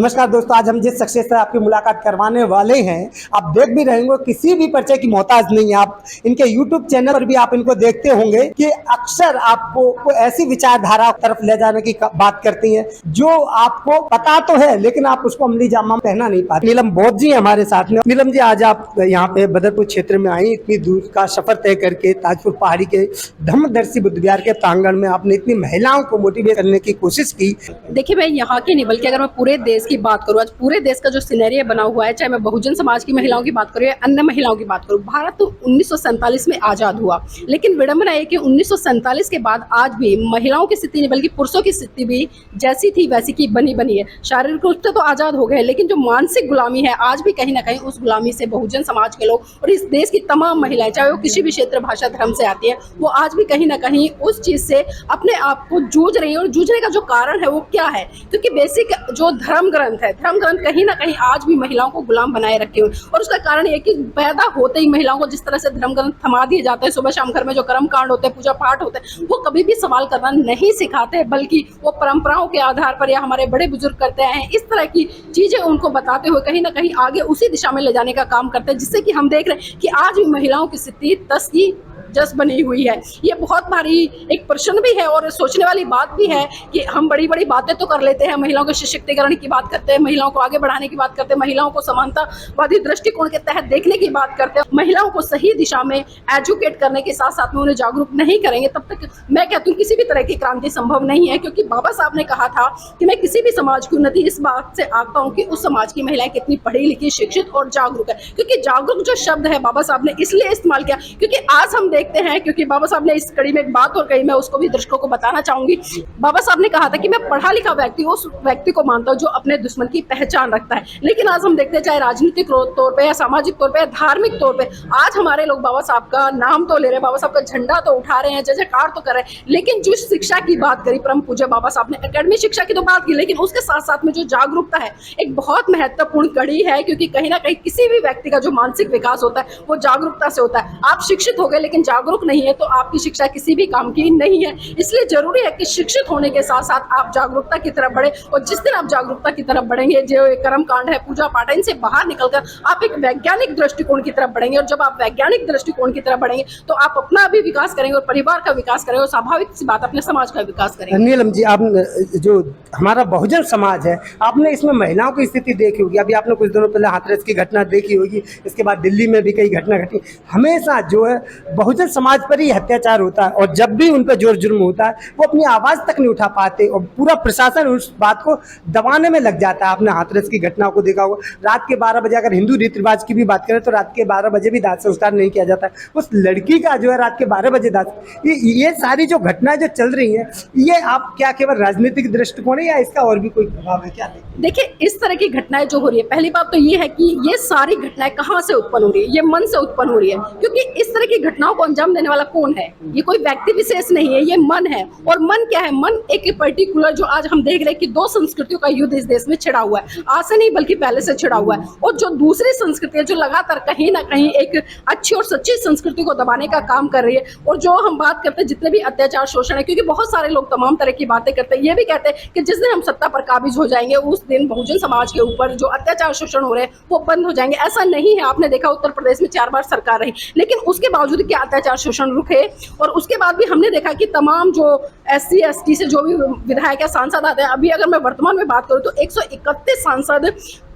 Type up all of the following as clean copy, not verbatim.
नमस्कार दोस्तों, आज हम जिस शख्सियत से आपकी मुलाकात करवाने वाले हैं, आप देख भी रहे होंगे, किसी भी परिचय की मोहताज नहीं है। आप इनके YouTube चैनल पर भी आप इनको देखते होंगे कि अक्सर आपको कोई ऐसी विचारधारा तरफ ले जाने की बात करती हैं जो आपको पता तो है लेकिन आप उसको अमली जामा पहना नहीं पाते। नीलम बौद्ध जी हमारे साथ में। नीलम जी, आज आप यहाँ पे बदरपुर क्षेत्र में आई, इतनी दूर का सफर तय करके ताजपुर पहाड़ी के धम्मदर्शी बुद्ध विहार के प्रांगण में आपने इतनी महिलाओं को मोटिवेट करने की कोशिश की। देखिए, मैं यहाँ की नहीं बल्कि अगर मैं पूरे देश की बात करूँ, आज पूरे देश का जो सिनेरियो बना हुआ है, चाहे मैं बहुजन समाज की महिलाओं की बात करूँ या अन्य महिलाओं की बात करूँ, भारत तो 1947 में आज़ाद हुआ, लेकिन विडंबना है कि 1947 के बाद आज भी महिलाओं की स्थिति नहीं बल्कि पुरुषों की स्थिति भी जैसी थी वैसी की बनी है। शारीरिक रूप से तो आज़ाद हो गए, लेकिन जो मानसिक गुलामी है आज भी कहीं ना कहीं उस गुलामी से बहुजन समाज के लोग और इस देश की तमाम महिलाएं, चाहे वो किसी भी क्षेत्र, भाषा, धर्म से आती है, वो आज भी कहीं ना कहीं उस चीज़ से अपने आप को जूझ रही है। और जूझने का जो कारण है वो क्या है? क्योंकि बेसिक जो धर्म ग्रंथ है, धर्म ग्रंथ कहीं ना कहीं आज भी महिलाओं को गुलाम बनाए रखे हुए, और उसका कारण ये कि पैदा होते ही महिलाओं को जिस तरह से धर्म ग्रंथ थमा दिए जाते हैं, सुबह शाम घर में जो कर्म कांड होते हैं, पूजा पाठ होते हैं, वो कभी भी सवाल करना नहीं सिखाते, बल्कि वो परंपराओं के आधार पर या हमारे बड़े बुजुर्ग करते आए हैं, इस तरह की चीजें उनको बताते हुए कहीं ना कहीं आगे उसी दिशा में ले जाने का काम करते हैं, जिससे कि हम देख रहे हैं कि आज भी महिलाओं की स्थिति तस की जस बनी हुई है। ये बहुत भारी एक प्रश्न भी है और सोचने वाली बात भी है कि हम बड़ी बड़ी बातें तो कर लेते हैं, महिलाओं के सशक्तिकरण की बात करते हैं, महिलाओं को आगे बढ़ाने की बात करते हैं, महिलाओं को समानतावादी दृष्टिकोण के तहत देखने की बात करते हैं, महिलाओं को सही दिशा में एजुकेट करने के साथ साथ में उन्हें जागरूक नहीं करेंगे तब तक मैं कहती हूँ किसी भी तरह की क्रांति संभव नहीं है। क्योंकि बाबा साहब ने कहा था कि मैं किसी भी समाज की उन्नति इस बात से आंकता हूँ कि उस समाज की महिलाएं कितनी पढ़ी लिखी, शिक्षित और जागरूक है। क्योंकि जागरूक जो शब्द है बाबा साहब ने इसलिए इस्तेमाल किया क्योंकि आज हम देखते हैं, क्योंकि बाबा साहब ने इस कड़ी में एक बात और कही, मैं उसको भी दर्शकों को बताना चाहूंगी। बाबा साहब ने कहा था कि मैं पढ़ा लिखा व्यक्ति उस व्यक्ति को मानता हूं जो अपने दुश्मन की पहचान रखता है। लेकिन आज हम देखते हैं, चाहे राजनीतिक तौर पे या सामाजिक तौर पे या धार्मिक तौर पे, आज हमारे लोग बाबा साहब का नाम तो ले रहे हैं, बाबा साहब का झंडा तो उठा रहे हैं, जय जयकार तो कर रहे हैं, लेकिन जो शिक्षा की बात करी परम पूज्य बाबा साहब ने, एकेडमी शिक्षा की तो बात की, लेकिन उसके साथ साथ में जो जागरूकता है एक बहुत महत्वपूर्ण कड़ी है। क्योंकि कहीं ना कहीं किसी भी व्यक्ति का जो मानसिक विकास होता है वो जागरूकता से होता है। आप शिक्षित हो गए लेकिन जागरूक नहीं है तो आपकी शिक्षा किसी भी काम की नहीं है। इसलिए जरूरी है कि शिक्षित होने के साथ साथ आप जागरूकता की तरफ बढ़े, और जिस दिन आप जागरूकता की तरफ बढ़ेंगे, जो कर्म कांड है, पूजा पाठ है, इनसे बाहर निकलकर आप एक वैज्ञानिक दृष्टिकोण की तरफ बढ़ेंगे। और जब आप वैज्ञानिक दृष्टिकोण की तरफ बढ़ेंगे तो आप अपना भी विकास करेंगे और परिवार का विकास करेंगे और स्वाभाविक सी बात अपने समाज का विकास करेंगे। नीलम जी, आप जो हमारा बहुजन समाज है, आपने इसमें महिलाओं की स्थिति देखी होगी। अभी आपने कुछ दिनों पहले हाथरस की घटना देखी होगी, इसके बाद दिल्ली में भी कई घटना घटी। हमेशा जो है बहुजन समाज पर ही अत्याचार होता है, और जब भी उन पर जोर जुर्म होता है वो अपनी आवाज़ तक नहीं उठा पाते और पूरा प्रशासन उस बात को दबाने में लग जाता है। आपने हाथरस की घटनाओं को देखा होगा, रात के 12 बजे, अगर हिंदू रीति रिवाज की भी बात करें तो रात के 12 बजे भी दाह संस्कार नहीं किया जाता। उस लड़की का जो है रात के 12 बजे दाह, ये सारी जो घटनाएं जो चल रही हैं, ये आप क्या केवल राजनीतिक दृष्टिकोण है या इसका और भी कोई प्रभाव है? क्या देखिए, इस तरह की घटनाएं जो हो रही है, पहली बात तो ये है कि ये सारी घटनाएं कहाँ से उत्पन्न हो रही है? ये मन से उत्पन्न हो रही है। क्योंकि इस तरह की घटनाओं को अंजाम देने वाला कौन है? ये कोई व्यक्ति विशेष नहीं है, ये मन है। और मन क्या है? मन एक पर्टिकुलर, जो आज हम देख रहे हैं कि दो संस्कृतियों का युद्ध इस देश में छिड़ा हुआ है, आज से नहीं बल्कि पहले से छिड़ा हुआ है। और जो दूसरी संस्कृति है जो लगातार कहीं ना कहीं एक अच्छी और सच्ची संस्कृति को दबाने का काम कर रही है। और जो हम बात करते हैं जितने भी अत्याचार, शोषण है, क्योंकि बहुत सारे लोग तमाम तरह की बातें करते हैं, ये भी कहते हैं कि जिस दिन हम सत्ता पर काबिज हो जाएंगे उस दिन बहुजन समाज के ऊपर जो अत्याचार शोषण हो रहे हैं वो बंद हो जाएंगे। ऐसा नहीं है। आपने देखा उत्तर प्रदेश में 4 बार सरकार रही, लेकिन उसके बावजूद क्या अत्याचार शोषण रुके? और उसके बाद भी हमने देखा कि तमाम जो SC ST से जो भी विधायक या सांसद आते हैं, अभी अगर मैं वर्तमान में बात करूं तो 131 सांसद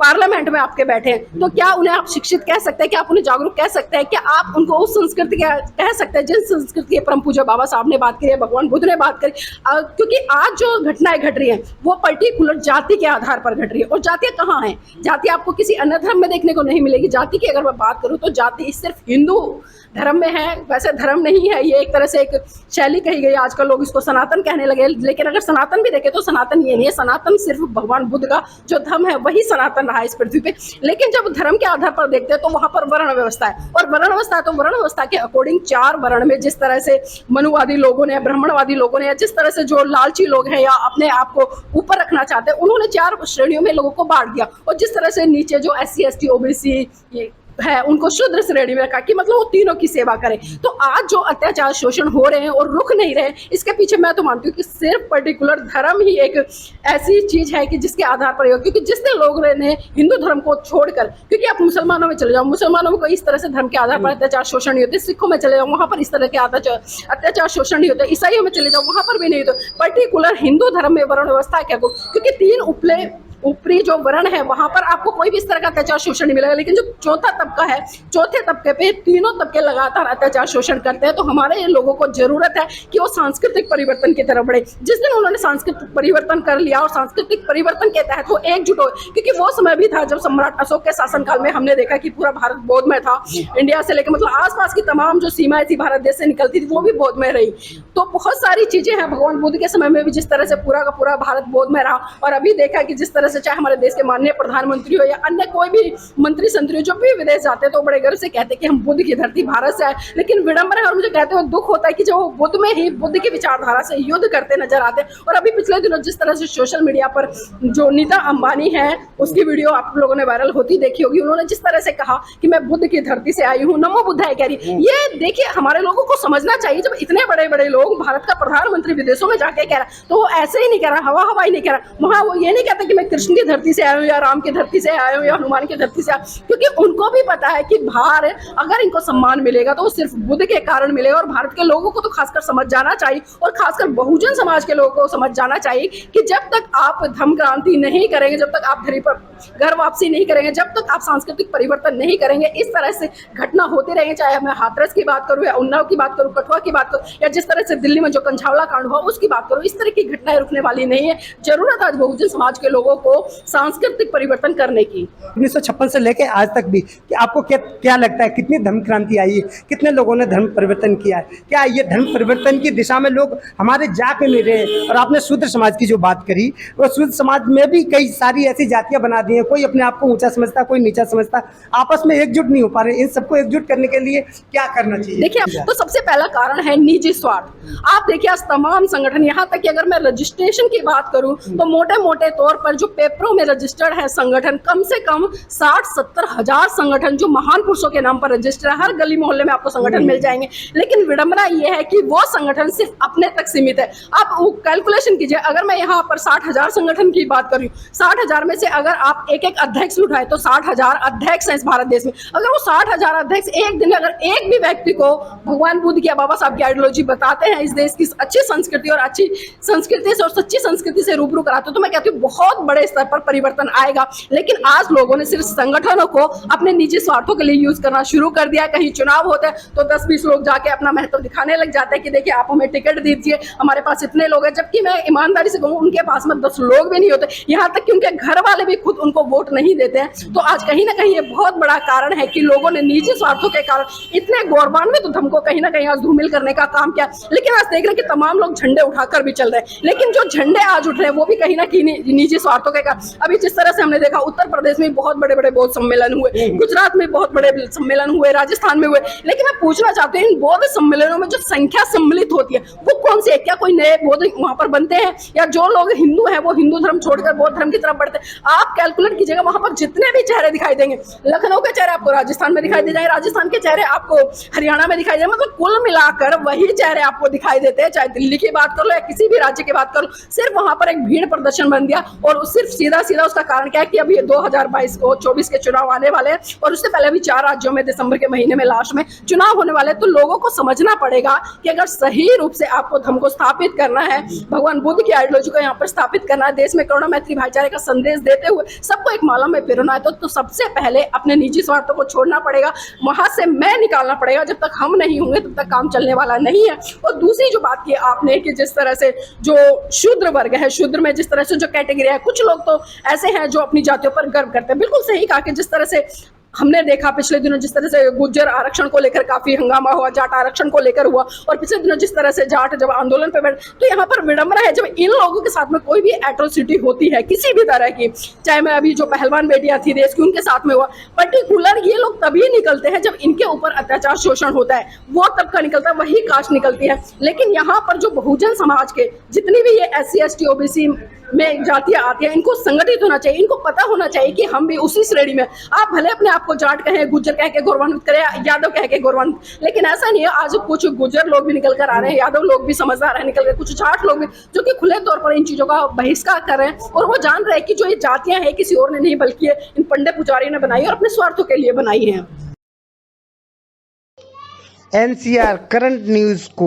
पार्लियामेंट में आपके बैठे हैं, तो क्या उन्हें आप शिक्षित कह सकते हैं? क्या आप उन्हें जागरूक कह सकते हैं? क्या आप उनको उस संस्कृति कह सकते हैं जिन संस्कृति के परम पूज्य बाबा साहब ने बात करी है, भगवान बुद्ध ने बात करी? क्योंकि आज जो घटनाएं घट रही हैं वो पर्टिकुलर जाति के आधार पर घट रही है। और जातियां कहाँ हैं? जाति आपको किसी अन्य धर्म में देखने को नहीं मिलेगी। जाति की अगर मैं बात करूं तो जाति सिर्फ हिंदू धर्म में है, वैसे धर्म नहीं है। ये एक तरह से एक शैली कही गई, आजकल लोग इसको सनातन कहने लगे, लेकिन अगर सनातन भी देखे तो सनातन ये नहीं है। सनातन सिर्फ भगवान बुद्ध का जो धर्म है वही सनातन रहा इस पृथ्वी पे। लेकिन जब धर्म के आधार पर देखते हैं तो वहां पर वर्ण व्यवस्था है, और वर्ण व्यवस्था है तो वर्ण व्यवस्था के अकॉर्डिंग 4 वर्ण में जिस तरह से मनुवादी लोगों ने, ब्राह्मणवादी लोगों ने, या जिस तरह से जो लालची लोग हैं या अपने आप को ऊपर रखना चाहते हैं, उन्होंने 4 श्रेणियों में लोगों को बांट दिया। और जिस तरह से नीचे जो SC ST OBC है उनको शूद्र श्रेणी में रखा कि मतलब वो तीनों की सेवा करें। तो आज जो अत्याचार शोषण हो रहे हैं और रुक नहीं रहे, इसके पीछे मैं तो मानती हूँ कि सिर्फ पर्टिकुलर धर्म ही एक ऐसी चीज है कि जिसके आधार पर हो, क्योंकि जिसने लोगों ने हिंदू धर्म को छोड़कर, क्योंकि आप मुसलमानों में चले जाओ, मुसलमानों में कोई इस तरह से धर्म के आधार पर अत्याचार शोषण नहीं होते, सिखों में चले जाओ वहां पर इस तरह के अत्याचार शोषण नहीं होता, ईसाइयों में चले जाओ वहां पर भी नहीं होता। पर्टिकुलर हिंदू धर्म में वर्ण व्यवस्था क्या को, क्योंकि तीन ऊपरी जो वर्ण है वहां पर आपको कोई भी इस तरह का अत्याचार शोषण नहीं मिलेगा, लेकिन जो चौथा तबका है, चौथे तबके पे तीनों तबके लगातार अत्याचार शोषण करते हैं। तो हमारे लोगों को जरूरत है कि वो सांस्कृतिक परिवर्तन की तरफ बढ़े। जिस दिन उन्होंने सांस्कृतिक परिवर्तन कर लिया और सांस्कृतिक परिवर्तन के तहत वो एकजुट हो, क्योंकि वो समय भी था जब सम्राट अशोक के शासनकाल में हमने देखा कि पूरा भारत बौद्धमय था, इंडिया से लेकर मतलब आसपास की तमाम जो सीमाएं थी भारत देश से निकलती थी वो भी बौद्धमय रही। तो बहुत सारी चीजें हैं, भगवान बुद्ध के समय में भी जिस तरह से पूरा का पूरा भारत बौद्धमय रहा, और अभी देखा कि जिस तरह से चाहे हमारे देश के माननीय प्रधानमंत्री हो या अन्य कोई भी मंत्री संतरी हो, जो भी विदेश जाते हैं तो बड़े गर्व से कहते हैं कि हम बुद्ध की धरती भारत से आए। लेकिन विडंबना है और मुझे कहते हुए दुख होता है कि जो बुद्ध में ही बुद्ध की विचारधारा से युद्ध करते नजर आते हैं। और अभी पिछले दिनों जिस तरह से सोशल मीडिया पर जो नीता अंबानी है उसकी वीडियो आप लोगों ने वायरल होती देखी होगी, उन्होंने जिस तरह से कहा कि मैं बुद्ध की धरती से आई हूँ, नमो बुद्धाय कह रही। ये देखिए हमारे लोगों को समझना चाहिए, जब इतने बड़े बड़े लोग, भारत का प्रधानमंत्री विदेशों में जाके कह रहा तो वो ऐसे ही नहीं कह रहा, हवा ही नहीं कह रहा। वहां वो ये नहीं कहता कि मैं कृष्ण की धरती से आया हूँ या राम की धरती से आया हूँ या हनुमान की धरती से आया, क्योंकि उनको भी पता है कि भारत अगर इनको सम्मान मिलेगा तो वो सिर्फ बुद्ध के कारण मिलेगा। और भारत के लोगों को तो खासकर समझ जाना चाहिए, और खासकर बहुजन समाज के लोगों को समझ जाना चाहिए कि जब तक आप धर्म क्रांति नहीं करेंगे, जब तक आप धरी पर घर वापसी नहीं करेंगे, जब तक आप सांस्कृतिक परिवर्तन नहीं करेंगे, इस तरह से घटना होते रहेंगे। चाहे मैं हाथरस की बात करूं या उन्नाव की बात करूं, कठुआ की बात करूं, या जिस तरह से दिल्ली में जो कंछावला कांड हुआ उसकी बात करूं, इस तरह की घटनाएं रुकने वाली नहीं है। जरूरत आज बहुजन समाज के लोगों को सांस्कृतिक परिवर्तन करने की। 1956 से लेके आज तक भी कि आपको क्या लगता है कितनी धर्म क्रांति आई है, कितने लोगों ने धर्म परिवर्तन किया है, क्या ये धर्म परिवर्तन की दिशा में लोग हमारे जाके नहीं रहे? और आपने शूद्र समाज की जो बात करी, वो शूद्र समाज में भी कई सारी ऐसी जातियां बना दी हैं, कोई अपने आप को ऊंचा समझता, कोई नीचा समझता, आपस में एकजुट नहीं हो पा रहे। इन सबको एकजुट करने के लिए क्या करना चाहिए? देखिए तो सबसे पहला कारण है निजी स्वार्थ। आप देखिए आज तमाम संगठन, यहाँ तक कि अगर मैं रजिस्ट्रेशन की बात करूं तो मोटे मोटे तौर पर जो पेपरों में रजिस्टर्ड है संगठन, कम से कम 60-70 हजार संगठन जो महान पुरुषों के नाम पर रजिस्टर है। हर गली मोहल्ले में आपको संगठन मिल जाएंगे, लेकिन विडंबना यह है कि वो संगठन सिर्फ अपने तक सीमित है। आप कैलकुलेशन कीजिए, अगर मैं यहाँ पर 60,000 संगठन की बात करूँ, 60,000 में से अगर आप एक एक अध्यक्ष उठाए तो 60,000 अध्यक्ष हैं इस भारत देश में। अगर वो 60,000 अध्यक्ष एक दिन अगर एक भी व्यक्ति को भगवान बुद्ध की, बाबा साहब की आइडियोलॉजी बताते हैं, इस देश की अच्छी संस्कृति और अच्छी संस्कृति से और सच्ची संस्कृति से रूबरू कराते हो, तो मैं कहती हूँ बहुत बड़े स्तर पर परिवर्तन आएगा। लेकिन आज लोगों ने सिर्फ संगठनों को अपने निजी स्वार्थों के लिए यूज करना शुरू कर दिया। कहीं चुनाव होते हैं तो 10-20 लोग जाके अपना महत्व दिखाने लग जाते हैं कि देखिए आप हमें टिकट दीजिए, हमारे पास इतने लोग हैं। जबकि मैं ईमानदारी से कहूँ उनके पास में 10 लोग भी नहीं होते, यहाँ तक कि उनके घर वाले भी खुद उनको वोट नहीं देते हैं। तो आज कहीं ना कहीं ये बहुत बड़ा कारण है कि लोगों ने निजी स्वार्थों के कारण इतने गौरवान्वित धर्म को कहीं ना कहीं आज धूमिल करने का काम किया। लेकिन आज देख रहे हैं कि तमाम लोग झंडे उठाकर भी चल रहे हैं, लेकिन जो झंडे आज उठ रहे हैं वो भी कहीं ना कहीं निजी स्वार्थों के कारण। अभी जिस तरह से हमने देखा उत्तर प्रदेश में बहुत बड़े बड़े बौद्ध सम्मेलन हुए, गुजरात में बहुत बड़े सम्मेलन हुए, राजस्थान में हुए। लेकिन मैं पूछना चाहती हूँ इन बौद्ध सम्मेलनों में जो संख्या सम्मिलित होती है वो कौन सी है? क्या कोई नए बौद्ध वहां पर बनते हैं, या जो लोग हिंदू हैं वो हिंदू धर्म छोड़कर बौद्ध धर्म की तरफ बढ़ते हैं? आप कैलकुलेट कीजिएगा, वहां पर जितने भी चेहरे दिखाई देंगे, लखनऊ के चेहरे आपको राजस्थान में दिखाई दे जाएंगे, राजस्थान के चेहरे आपको हरियाणा में दिखाई देंगे। मतलब कुल मिलाकर वही चेहरे आपको दिखाई देते हैं, चाहे दिल्ली की बात कर लो या किसी भी राज्य की बात कर लो। सिर्फ वहां पर एक भीड़ प्रदर्शन बन गया, और सिर्फ सीधा सीधा उसका कारण क्या है कि अभी 2022 को 24 के चुनाव आने वाले हैं, और उससे पहले भी 4 राज्यों में दिसंबर के महीने में लास्ट में चुनाव होने वाले हैं। तो लोगों को समझना पड़ेगा कि अगर सही रूप से आपको धर्म को स्थापित करना है, भगवान बुद्ध की आइडियोलॉजी को यहाँ पर स्थापित करना है, देश में करुणा मैत्री भाईचारे का संदेश देते हुए सबको एक माला में पिरोना है, तो सबसे पहले अपने निजी स्वार्थों को छोड़ना पड़ेगा, वहां से मैं निकालना पड़ेगा। जब तक हम नहीं होंगे तब तक काम चलने वाला नहीं है। और दूसरी जो बात की आपने कि जिस तरह से जो शूद्र वर्ग है, शूद्र में जिस तरह से जो कैटेगरी है, कुछ लोग तो ऐसे हैं जो अपनी जातियों पर गर्व करते हैं। बिल्कुल सही कहा कि जिस तरह से हमने देखा पिछले दिनों जिस तरह से गुर्जर आरक्षण को लेकर काफी हंगामा हुआ, जाट आरक्षण को लेकर हुआ, और पिछले दिनों जिस तरह से जाट जब आंदोलन पे बैठे, तो यहाँ पर विडंबना है जब इन लोगों के साथ में कोई भी एट्रोसिटी होती है किसी भी तरह की, चाहे मैं अभी जो पहलवान बेटियां थी रेस्क्यू उनके साथ में हुआ, पर्टिकुलर ये लोग तभी निकलते हैं जब इनके ऊपर अत्याचार शोषण होता है, वो तबका निकलता है, वही कास्ट निकलती है। लेकिन यहाँ पर जो बहुजन समाज के जितनी भी ये SC ST OBC में जातियां आती हैं, इनको संगठित होना चाहिए, इनको पता होना चाहिए कि हम भी उसी श्रेणी में। आप भले अपने आप को जाट कहे, गुज्जर कह के गौरवान्वित करे, यादव कह के गौरवान्वित, लेकिन ऐसा नहीं है। आज कुछ गुज्जर लोग भी निकल कर आ रहे हैं, यादव लोग भी समझदार है निकल कर, कुछ जाट लोग भी जो कि खुले तौर पर इन चीजों का बहिष्कार कर रहे हैं, और वो जान रहे हैं कि जो ये जातियां हैं किसी और ने नहीं बल्कि इन पंडित पुजारियों ने बनाई और अपने स्वार्थों के लिए बनाई है। NCR करंट न्यूज़ को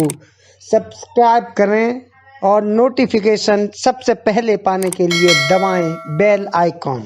सब्सक्राइब करें और नोटिफिकेशन सबसे पहले पाने के लिए दबाएं बेल आइकॉन।